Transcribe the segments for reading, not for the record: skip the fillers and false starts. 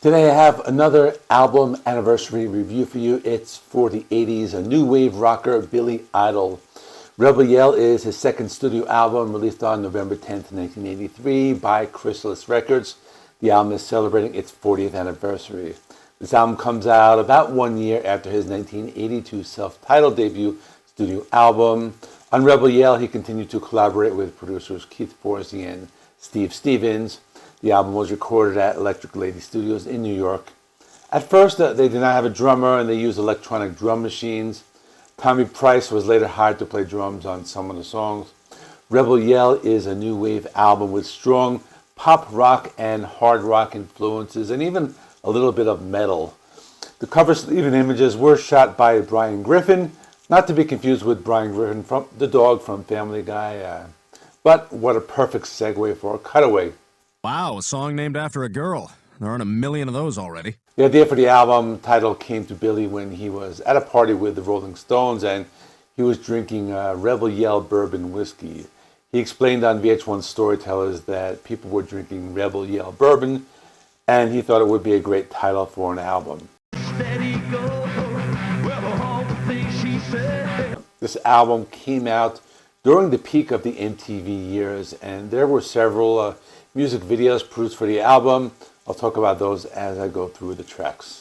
Today I have another album anniversary review for you. It's for the 80s, a new wave rocker, Billy Idol. Rebellious is his second studio album, released on November 10th, 1983 by Chrysalis Records. The album is celebrating its 40th anniversary. This album comes out about 1 year after his 1982 self-titled debut studio album. On Rebellious, he continued to collaborate with producers Keith Forsey and Steve Stevens. The album was recorded at Electric Lady Studios in New York. At first, they did not have a drummer, and they used electronic drum machines. Tommy Price was later hired to play drums on some of the songs. Rebellious is a new wave album with strong pop rock and hard rock influences, and even a little bit of metal. The cover sleeve and images were shot by Brian Griffin, not to be confused with Brian Griffin from the dog from Family Guy. But what a perfect segue for a cutaway. Wow, a song named after a girl. There aren't a million of those already. The idea for the album title came to Billy when he was at a party with the Rolling Stones and he was drinking Rebellious bourbon whiskey. He explained on VH1 Storytellers that people were drinking Rebellious bourbon and he thought it would be a great title for an album. This album came out during the peak of the MTV years, and there were several music videos produced for the album. I'll talk about those as I go through the tracks.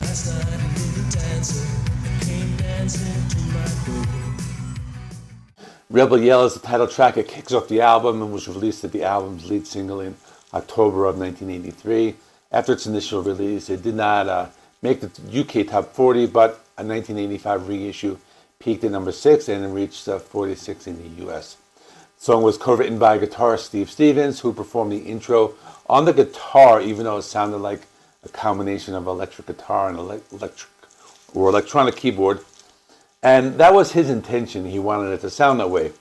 Rebellious is the title track. It kicks off the album and was released as the album's lead single in October of 1983. After its initial release, it did not make the UK Top 40, but a 1985 reissue peaked at number 6 and reached 46 in the US. The song was co-written by guitarist Steve Stevens, who performed the intro on the guitar, even though it sounded like a combination of electric guitar and electronic keyboard. And that was his intention. He wanted it to sound that way.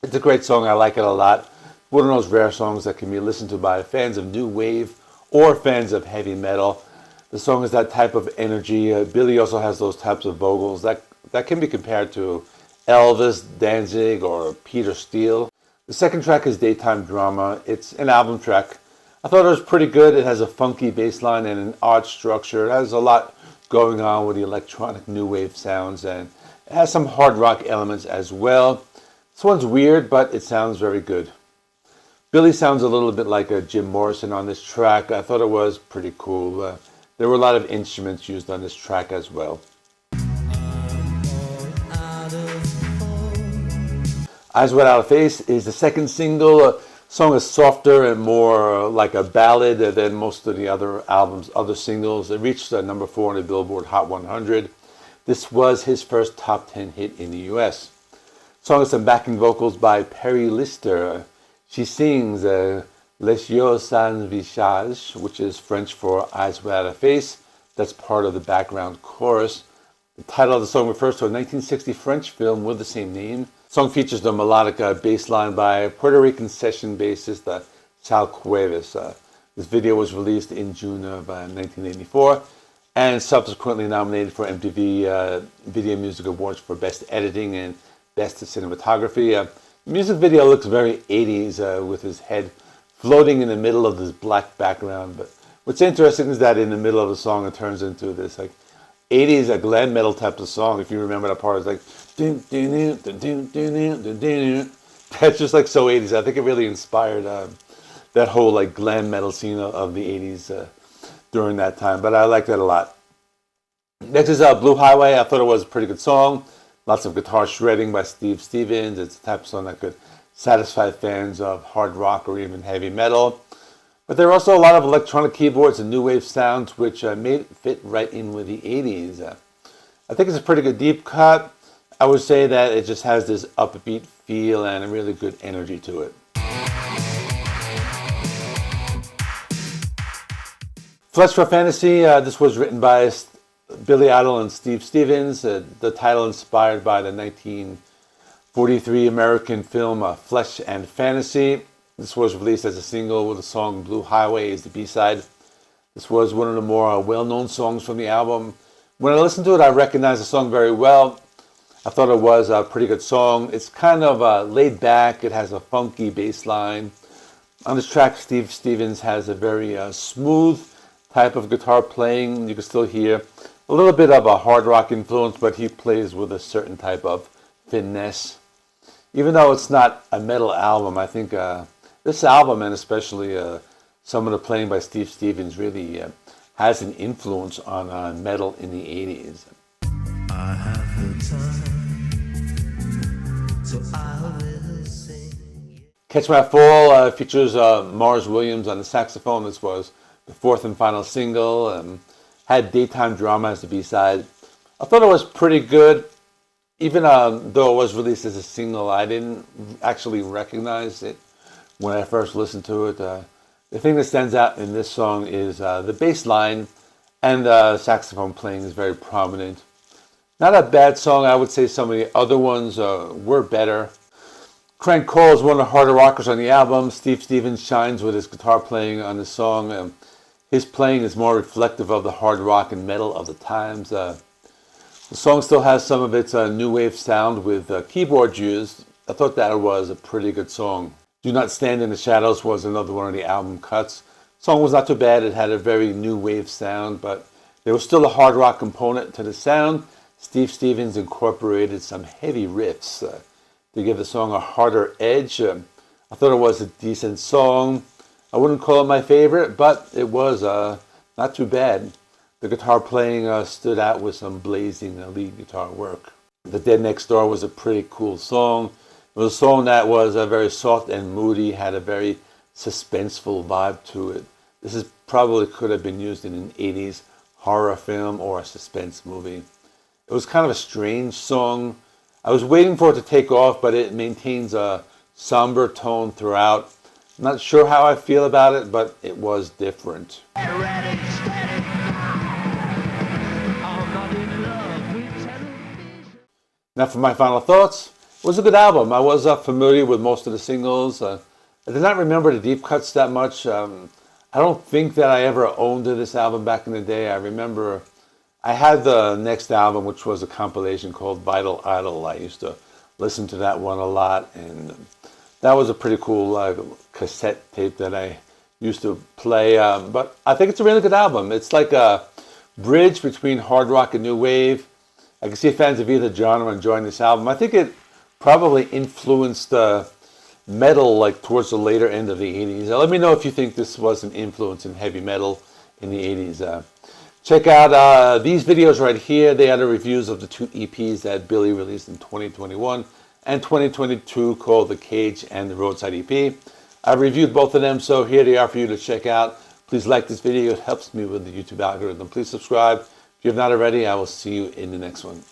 It's a great song. I like it a lot. One of those rare songs that can be listened to by fans of new wave or fans of heavy metal. The song has that type of energy. Billy also has those types of vocals that can be compared to Elvis, Danzig, or Peter Steele. The second track is Daytime Drama. It's an album track. I thought it was pretty good. It has a funky bass line and an odd structure. It has a lot going on with the electronic new wave sounds, and it has some hard rock elements as well. This one's weird, but it sounds very good. Billy sounds a little bit like a Jim Morrison on this track. I thought it was pretty cool. There were a lot of instruments used on this track as well. Eyes Without a Face is the second single. The song is softer and more like a ballad than most of the other album's other singles. It reached number 4 on the Billboard Hot 100. This was his first top 10 hit in the US. The song has some backing vocals by Perry Lister. She sings Les yeux sans visage, which is French for Eyes Without a Face. That's part of the background chorus. The title of the song refers to a 1960 French film with the same name. The song features the melodic bass line by Puerto Rican session bassist Sal Cuevas. This video was released in June of 1984 and subsequently nominated for MTV Video Music Awards for Best Editing and Best Cinematography. The music video looks very 80s with his head floating in the middle of this black background. But what's interesting is that in the middle of the song it turns into this like 80s a glam metal type of song. If you remember that part, it's like that's just like so 80s. I think it really inspired that whole like glam metal scene of the 80s during that time. But I like that a lot. Next is Blue Highway. I thought it was a pretty good song. Lots of guitar shredding by Steve Stevens. It's the type of song that could satisfy fans of hard rock or even heavy metal. But there are also a lot of electronic keyboards and new wave sounds which made it fit right in with the 80s. I think it's a pretty good deep cut. I would say that it just has this upbeat feel and a really good energy to it. Flesh for Fantasy, this was written by Billy Idol and Steve Stevens. The title inspired by the 1943 American film Flesh and Fantasy. This was released as a single with the song Blue Highway as the B-side. This was one of the more well-known songs from the album. When I listened to it, I recognized the song very well. I thought it was a pretty good song. It's kind of laid back. It has a funky bass line. On this track, Steve Stevens has a very smooth type of guitar playing. You can still hear a little bit of a hard rock influence, but he plays with a certain type of finesse. Even though it's not a metal album, I think this album, and especially some of the playing by Steve Stevens, really has an influence on metal in the 80s. I have the time, so I will sing. Catch My Fall features Mars Williams on the saxophone. This was the fourth and final single. Had Daytime Drama as the B-side. I thought it was pretty good. Even though it was released as a single, I didn't actually recognize it when I first listened to it. The thing that stands out in this song is the bass line, and the saxophone playing is very prominent. Not a bad song. I would say some of the other ones were better. Crank Cole is one of the harder rockers on the album. Steve Stevens shines with his guitar playing on the song. His playing is more reflective of the hard rock and metal of the times. The song still has some of its new wave sound with keyboard used. I thought that was a pretty good song. Do Not Stand in the Shadows was another one of the album cuts. The song was not too bad. It had a very new wave sound, but there was still a hard rock component to the sound. Steve Stevens incorporated some heavy riffs to give the song a harder edge. I thought it was a decent song. I wouldn't call it my favorite, but it was not too bad. The guitar playing stood out with some blazing lead guitar work. The Dead Next Door was a pretty cool song. It was a song that was very soft and moody, had a very suspenseful vibe to it. This is probably could have been used in an 80s horror film or a suspense movie. It was kind of a strange song. I was waiting for it to take off, but it maintains a somber tone throughout. I'm not sure how I feel about it, but it was different. Now for my final thoughts. It was a good album. I was familiar with most of the singles. I did not remember the deep cuts that much. I don't think that I ever owned this album back in the day. I remember I had the next album, which was a compilation called Vital Idol. I used to listen to that one a lot, and that was a pretty cool cassette tape that I used to play. But I think it's a really good album. It's like a bridge between hard rock and new wave. I can see fans of either genre enjoying this album. I think it probably influenced metal like towards the later end of the 80s. Let me know if you think this was an influence in heavy metal in the 80s. Check out these videos right here. They are the reviews of the two EPs that Billy released in 2021 and 2022 called The Cage and The Roadside EP. I've reviewed both of them, so here they are for you to check out. Please like this video. It helps me with the YouTube algorithm. Please subscribe. If you have not already, I will see you in the next one.